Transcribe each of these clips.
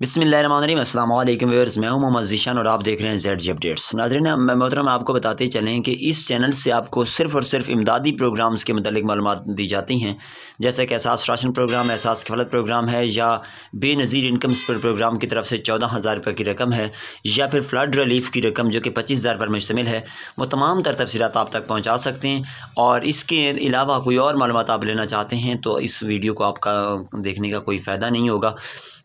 बिस्मिल्लाहिर्रहमानिर्रहीम। अस्सलाम वालेकुम व्यूअर्स, मैं हूं मोहम्मद ज़ीशान और आप देख रहे हैं ZJ अपडेट्स। नाज़रीन मोहतरम, आपको बताते चलें कि इस चैनल से आपको सिर्फ़ और सिर्फ इमदादी प्रोग्राम्स के मतलब मालूमात दी जाती हैं, जैसे कि एहसास राशन प्रोग्राम, एहसास कफ़ालत प्रोग्राम है, या बेनज़ीर इनकम सपोर्ट प्रोग्राम की तरफ से 14,000 रुपये की रकम है, या फिर फ़्लड रिलीफ़ की रकम जो कि 25,000 पर मुश्तमिल है। वो तमाम तर तफ़सीलात आप तक पहुँचा सकते हैं। और इसके अलावा कोई और मालूमात आप लेना चाहते हैं तो इस वीडियो को आपका देखने का कोई फ़ायदा नहीं होगा।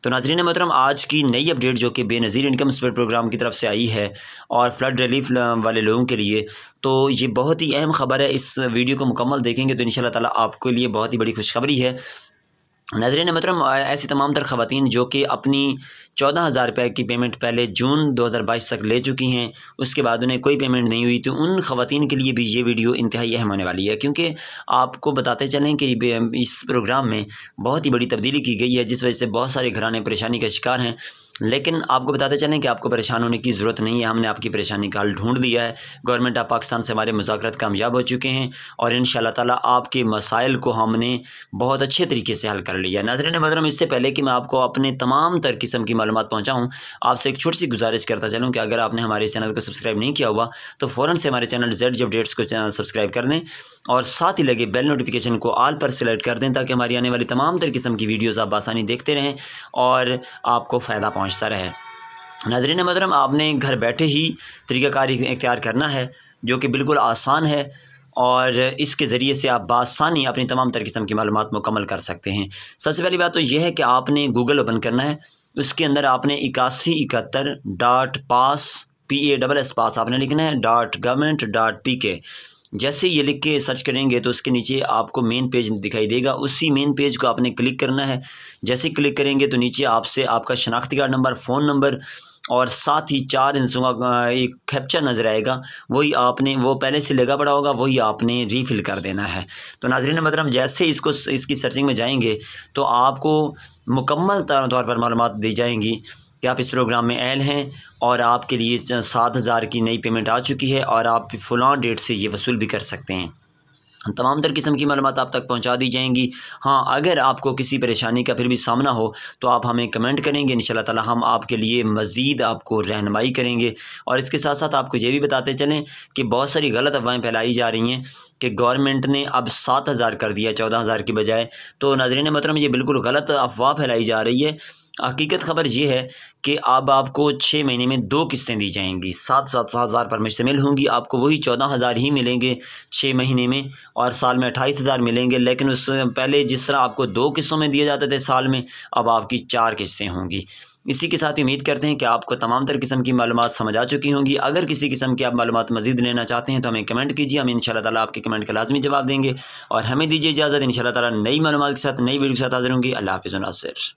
तो नाज़रीन मोहतरम, आज की नई अपडेट जो कि बेनज़ीर इनकम सपोर्ट प्रोग्राम की तरफ से आई है और फ्लड रिलीफ वाले लोगों के लिए, तो ये बहुत ही अहम ख़बर है। इस वीडियो को मुकम्मल देखेंगे तो इंशाअल्लाह ताला आपके लिए बहुत ही बड़ी खुशखबरी है। नाज़रीन मोहतरम, ऐसी तमाम तर ख़वातीन जो कि अपनी 14,000 रुपये की पेमेंट पहले जून 2022 तक ले चुकी हैं, उसके बाद उन्हें कोई पेमेंट नहीं हुई, तो उन ख़वातीन के लिए भी ये वीडियो इंतहाई अहम होने वाली है, क्योंकि आपको बताते चलें कि इस प्रोग्राम में बहुत ही बड़ी तब्दीली की गई है, जिस वजह से बहुत सारे घराने परेशानी का शिकार हैं। लेकिन आपको बताते चलें कि आपको परेशान होने की ज़रूरत नहीं है। हमने आपकी परेशानी का हल ढूँढ लिया है। गवर्नमेंट ऑफ पाकिस्तान से हमारे मुज़ाकरात कामयाब हो चुके हैं और इंशाअल्लाह ताला आपके मसाइल को हमने बहुत अच्छे तरीके से हल कर लिया है। नाज़रीन मोहतरम, इससे पहले कि मैं आपको अपने तमाम तर किस्म की मालूमात पहुँचाऊँ, आपसे एक छोटी सी गुजारिश करता चलूँ कि अगर आपने हमारे चैनल को सब्सक्राइब नहीं किया हुआ तो फ़ौरन से हमारे चैनल ZJ अपडेट्स को सब्सक्राइब कर दें और साथ ही लगे बेल नोटिफिकेशन को ऑल पर सेलेक्ट कर दें, ताकि हमारी आने वाली तमाम तर किस्म की वीडियोज़ आप आसानी देखते रहें और आपको फ़ायदा पहुँचता रहे। नाज़रीन मोहतरम, आपने घर बैठे ही तरीक़ाकार इख्तियार करना है जो कि बिल्कुल आसान है और इसके ज़रिए से आप बआसानी अपनी तमाम तर किस्म की मालूमात मुकम्मल कर सकते हैं। सबसे पहली बात तो यह है कि आपने गूगल ओपन करना है। उसके अंदर आपने 8171.pass PASS आपने लिखना है .government.pk। जैसे ये लिख के सर्च करेंगे तो उसके नीचे आपको मेन पेज दिखाई देगा। उसी मेन पेज को आपने क्लिक करना है। जैसे क्लिक करेंगे तो नीचे आपसे आपका शनाख्ती कार्ड नंबर, फ़ोन नंबर और साथ ही 4 हिस्सों का एक कैप्चा नज़र आएगा। वही आपने, वो पहले से लगा पड़ा होगा, वही आपने रीफ़िल कर देना है। तो नाज़रीन मोहतरम, जैसे इसकी सर्चिंग में जाएंगे तो आपको मुकम्मल तौर पर मालूमात दी जाएंगी कि आप इस प्रोग्राम में अहल हैं और आपके लिए 7,000 की नई पेमेंट आ चुकी है और आप फ़लाँ डेट से ये वसूल भी कर सकते हैं। तमाम तर किस्म की मालूमात आप तक पहुंचा दी जाएंगी। हाँ, अगर आपको किसी परेशानी का फिर भी सामना हो तो आप हमें कमेंट करेंगे, इंशाअल्लाह ताला हम आपके लिए मज़ीद आपको रहनुमाई करेंगे। और इसके साथ साथ आपको ये भी बताते चलें कि बहुत सारी गलत अफवाहें फैलाई जा रही हैं कि गवर्नमेंट ने अब 7,000 कर दिया 14,000 की बजाय। तो नाज़रीन मोहतरम, ये बिल्कुल गलत अफवाह फैलाई जा रही है। हकीकत ख़बर ये है कि अब आपको 6 महीने में 2 किस्तें दी जाएंगी, 7,000 पर मुश्तमिल होंगी। आपको वही 14,000 ही मिलेंगे 6 महीने में और साल में 28,000 मिलेंगे। लेकिन उससे पहले जिस तरह आपको 2 किस्तों में दिए जाते थे साल में, अब आपकी 4 किस्तें होंगी। इसी के साथ उम्मीद करते हैं कि आपको तमाम तर किस्म की मालूमात समझ आ चुकी होंगी। अगर किसी किस्म की आप मालूमात मज़ीद लेना चाहते हैं तो हमें कमेंट कीजिए, हम इंशाअल्लाह ताला आपके कमेंट का लाज़मी जवाब देंगे। और हमें दीजिए इजाज़त, इंशाअल्लाह ताला नई मालूमात के साथ, नई वीडियो के साथ हाज़िर होंगी। अल्लाह हाफ़िज़ व नासिर।